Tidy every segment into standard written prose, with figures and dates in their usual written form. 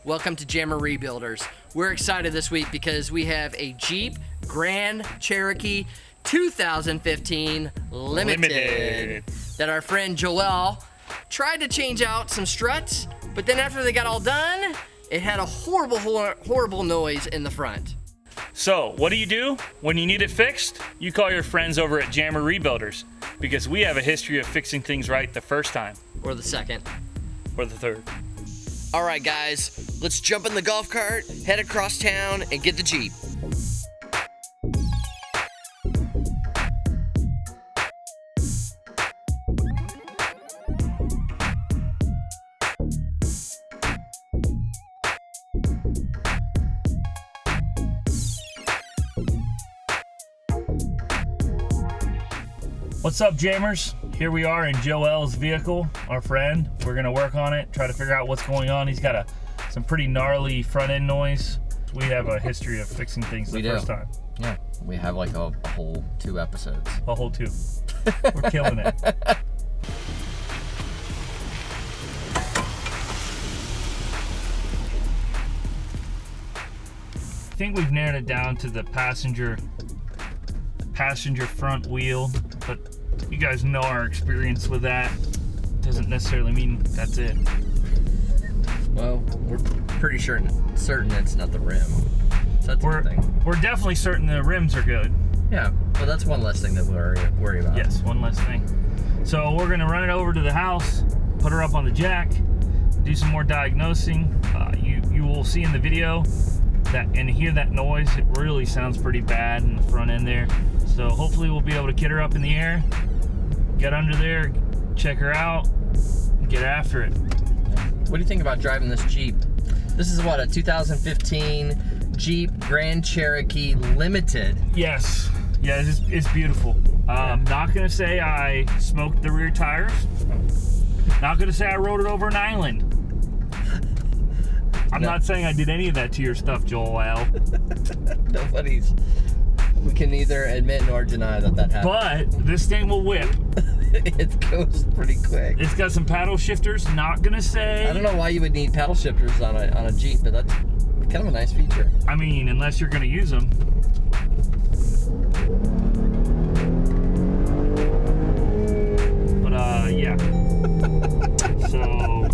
Welcome to JMR Rebuilders. We're excited this week because we have a Jeep Grand Cherokee 2015 Limited that our friend Joel tried to change out some struts, but then after they got all done, it had a horrible noise in the front. So what do? When you need it fixed, you call your friends over at JMR Rebuilders, because we have a history of fixing things right the first time. Or the second. Or the third. All right, guys, let's jump in the golf cart, head across town, and get the Jeep. What's up, Jammers? Here we are in Joel's vehicle, our friend. We're gonna work on it, try to figure out what's going on. He's got some pretty gnarly front end noise. We have a history of fixing things the first time. Yeah, we have like a whole 2 episodes. A whole 2. We're killing it. I think we've narrowed it down to the passenger front wheel, but you guys know our experience with that. Doesn't necessarily mean that's it. Well, we're pretty certain it's not the rim. So that's a good thing. We're definitely certain the rims are good. Yeah, well, that's one less thing that we worry about. Yes, one less thing. So we're gonna run it over to the house, put her up on the jack, do some more diagnosing. You will see in the video that and hear that noise. It really sounds pretty bad in the front end there. So hopefully we'll be able to get her up in the air, get under there, check her out, and get after it. What do you think about driving this Jeep? This is what, a 2015 Jeep Grand Cherokee Limited. Yes, yeah, it's beautiful. I'm not gonna say I smoked the rear tires. Not gonna say I rode it over an island. I'm not saying I did any of that to your stuff, Joel. We can neither admit nor deny that happened. But this thing will whip. It goes pretty quick. It's got some paddle shifters. Not gonna say. I don't know why you would need paddle shifters on a Jeep, but that's kind of a nice feature. I mean, unless you're gonna use them. But yeah. So.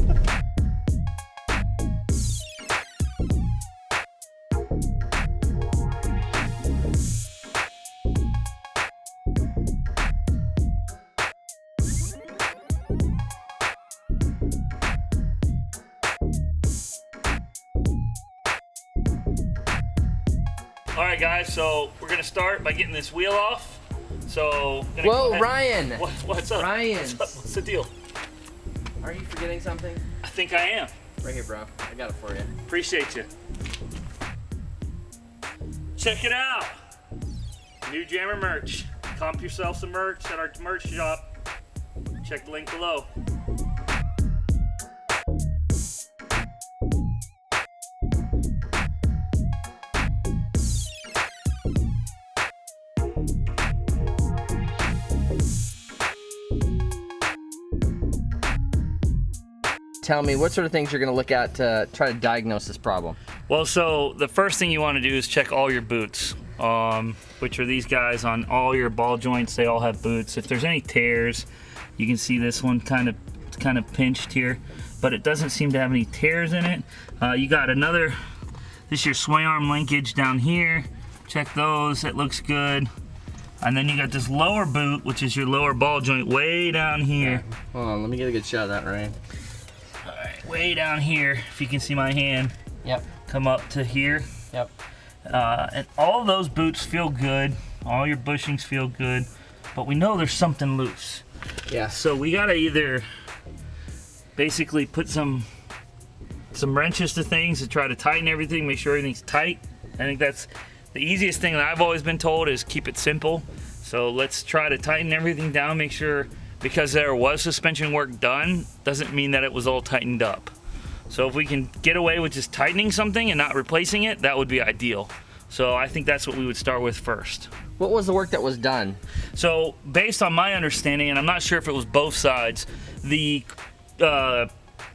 All right, guys, so we're gonna start by getting this wheel off. So, whoa, Ryan! What's up? Ryan! What's the deal? Are you forgetting something? I think I am. Right here, bro. I got it for you. Appreciate you. Check it out. New JMR merch. Comp yourself some merch at our merch shop. Check the link below. Tell me, what sort of things you're going to look at to try to diagnose this problem? Well, so the first thing you want to do is check all your boots, which are these guys on all your ball joints. They all have boots. If there's any tears, you can see this one kind of pinched here, but it doesn't seem to have any tears in it. You got this is your sway arm linkage down here. Check those, it looks good. And then you got this lower boot, which is your lower ball joint way down here. Yeah. Hold on, let me get a good shot of that, Ryan. Way down here, if you can see my hand. Yep. Come up to here. Yep. And all of those boots feel good. All your bushings feel good. But we know there's something loose. Yeah. So we gotta either basically put some wrenches to things to try to tighten everything, make sure everything's tight. I think that's the easiest thing that I've always been told is keep it simple. So let's try to tighten everything down, make sure. Because there was suspension work done, doesn't mean that it was all tightened up. So if we can get away with just tightening something and not replacing it, that would be ideal. So I think that's what we would start with first. What was the work that was done? So based on my understanding, and I'm not sure if it was both sides, the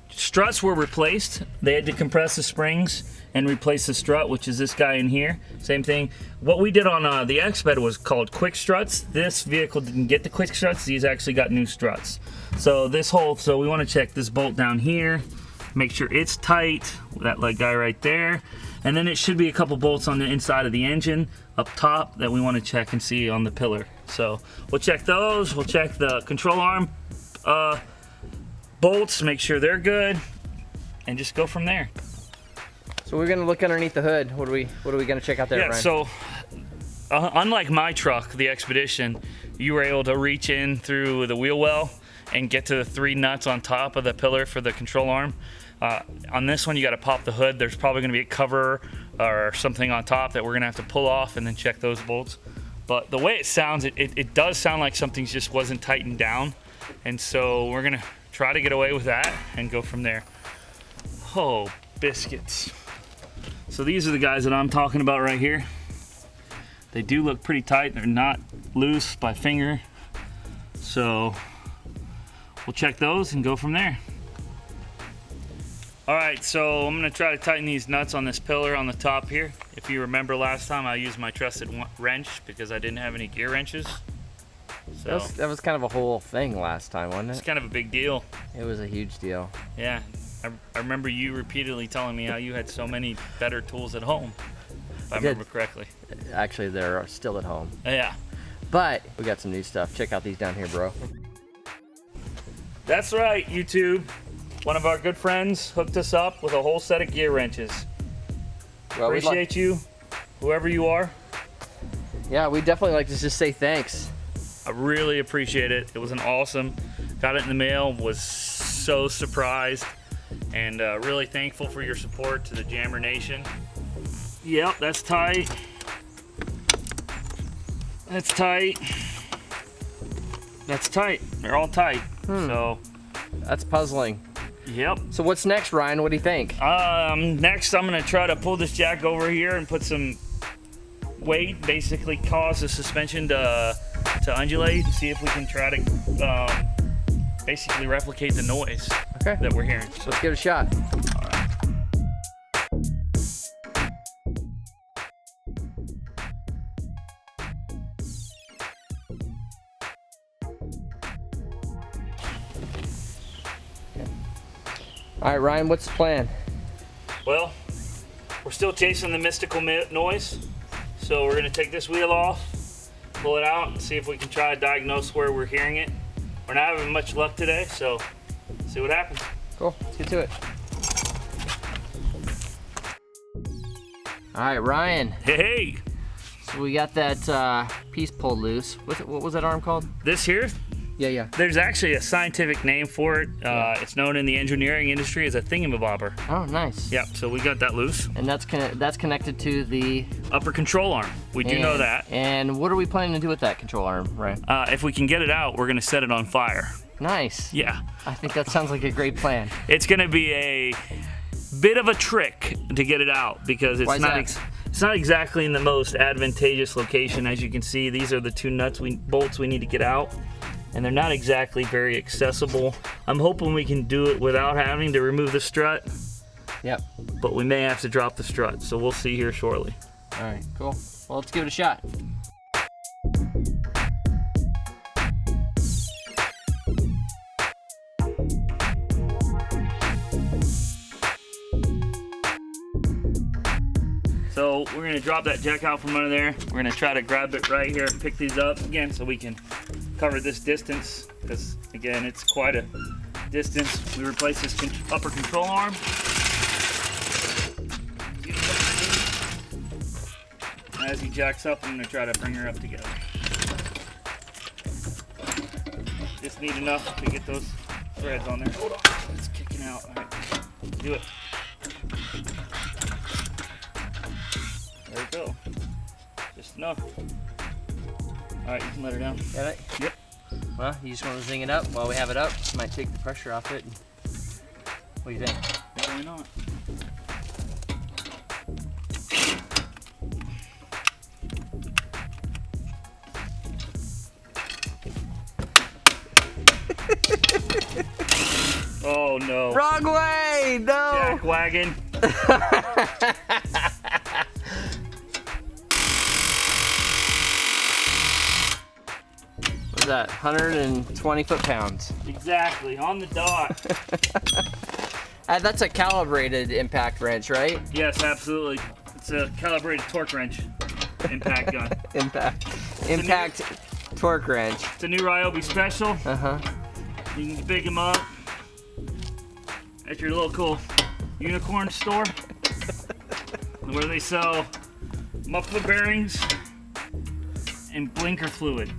struts were replaced. They had to compress the springs and replace the strut, which is this guy in here. Same thing. What we did on the X-Bed was called quick struts. This vehicle didn't get the quick struts. These actually got new struts. So so we want to check this bolt down here, make sure it's tight, that guy right there. And then it should be a couple bolts on the inside of the engine up top that we want to check and see on the pillar. So we'll check those. We'll check the control arm bolts, make sure they're good, and just go from there. So we're gonna look underneath the hood. What are we gonna check out there, Yeah, Ryan? so unlike my truck, the Expedition, you were able to reach in through the wheel well and get to the 3 nuts on top of the pillar for the control arm. On this one, you gotta pop the hood. There's probably gonna be a cover or something on top that we're gonna have to pull off and then check those bolts. But the way it sounds, it does sound like something just wasn't tightened down. And so we're gonna try to get away with that and go from there. Oh, biscuits. So these are the guys that I'm talking about right here. They do look pretty tight. They're not loose by finger. So we'll check those and go from there. All right, so I'm gonna try to tighten these nuts on this pillar on the top here. If you remember last time, I used my trusted wrench because I didn't have any gear wrenches. So that was kind of a whole thing last time, wasn't it? it's kind of a big deal. It was a huge deal. Yeah, I remember you repeatedly telling me how you had so many better tools at home, if I remember correctly. Actually, they're still at home. Yeah. But we got some new stuff. Check out these down here, bro. That's right, YouTube. One of our good friends hooked us up with a whole set of gear wrenches. Well, Appreciate you, whoever you are. Yeah, we'd definitely like to just say thanks. I really appreciate it. It was an awesome. Got it in the mail, was so surprised, and really thankful for your support to the Jammer Nation. Yep, that's tight. That's tight. That's tight. They're all tight. So, That's puzzling. yep. So what's next, Ryan? What do you think? Next, I'm gonna try to pull this jack over here and put some weight, basically cause the suspension to undulate, and see if we can try to basically replicate the noise that we're hearing. So let's give it a shot. All right, Ryan, what's the plan? Well, we're still chasing the mystical noise, so we're gonna take this wheel off, pull it out, and see if we can try to diagnose where we're hearing it. We're not having much luck today, so see what happens. Cool, let's get to it. All right, Ryan. Hey! So we got that piece pulled loose. What was that arm called? This here, Yeah. there's actually a scientific name for it. It's known in the engineering industry as a thingamabobber. Oh, nice. Yep, so we got that loose. And that's connected to the Upper control arm. We do know that. And what are we planning to do with that control arm, Ryan? If we can get it out, we're gonna set it on fire. Nice. Yeah. I think that sounds like a great plan. It's gonna be a bit of a trick to get it out because Why is it's not exactly in the most advantageous location. As you can see, these are the 2 bolts we need to get out, and they're not exactly very accessible. I'm hoping we can do it without having to remove the strut. Yep. But we may have to drop the strut, so we'll see here shortly. All right, cool. Well, let's give it a shot. So we're gonna drop that jack out from under there. We're gonna try to grab it right here and pick these up again so we can cover this distance, because again, it's quite a distance. We replace this upper control arm. As he jacks up, I'm gonna try to bring her up together. Just need enough to get those threads on there. Hold on, it's kicking out. All right, do it. There we go. Just enough. All right, you can let her down. Got it? Yep. Well, you just want to zing it up while we have it up. Might take the pressure off it. What do you think? Yeah, why not? Oh no. Wrong way! No! Jack wagon. What's that? 120 foot-pounds. Exactly, on the dot. That's a calibrated impact wrench, right? Yes, absolutely. It's a calibrated torque wrench impact gun. Impact torque wrench. It's a new Ryobi special. Uh-huh. You can pick them up at your local unicorn store where they sell muffler bearings and blinker fluid.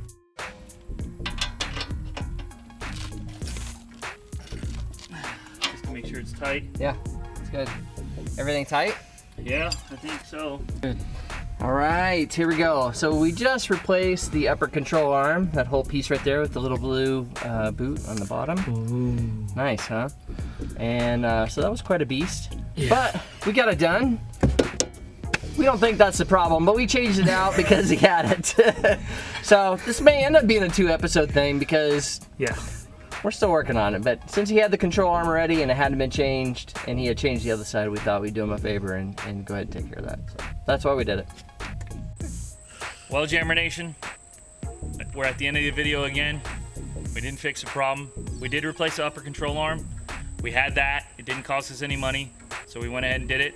Just to make sure it's tight. Yeah, it's good. Everything tight? Yeah, I think so. Good. All right, here we go. So we just replaced the upper control arm, that whole piece right there with the little blue boot on the bottom. Ooh. Nice, huh? And so that was quite a beast. Yeah. But we got it done. We don't think that's the problem, but we changed it out because he had it. So this may end up being a 2-episode thing because we're still working on it. But since he had the control arm already and it hadn't been changed, and he had changed the other side, we thought we'd do him a favor and go ahead and take care of that. So that's why we did it. Well, JMR Nation, we're at the end of the video again. We didn't fix the problem. We did replace the upper control arm. We had that. It didn't cost us any money, so we went ahead and did it.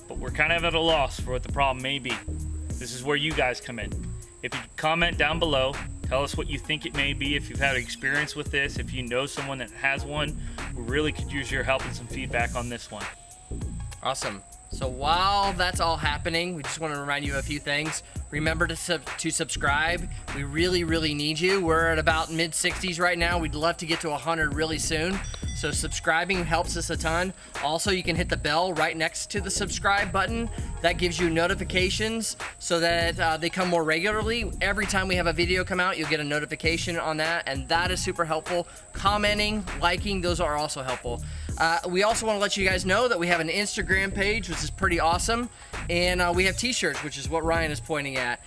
But we're kind of at a loss for what the problem may be. This is where you guys come in. If you comment down below, tell us what you think it may be, if you've had experience with this, if you know someone that has one, we really could use your help and some feedback on this one. Awesome. So while that's all happening, we just want to remind you of a few things. Remember to subscribe. We really need you. We're at about mid-60s right now. We'd love to get to 100 really soon. So subscribing helps us a ton. Also, you can hit the bell right next to the subscribe button. That gives you notifications so that they come more regularly. Every time we have a video come out, you'll get a notification on that, and that is super helpful. Commenting, liking, those are also helpful. We also want to let you guys know that we have an Instagram page, which is pretty awesome, and we have t-shirts, which is what Ryan is pointing at.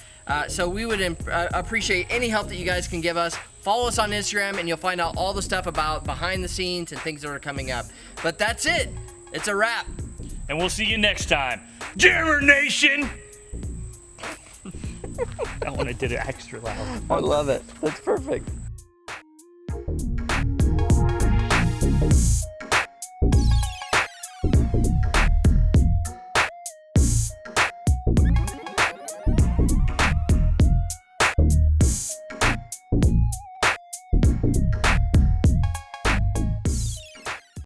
So we would appreciate any help that you guys can give us. Follow us on Instagram and you'll find out all the stuff about behind the scenes and things that are coming up. But that's it. It's a wrap. And we'll see you next time. JMR Nation! That one I did it extra loud. I love it. That's perfect.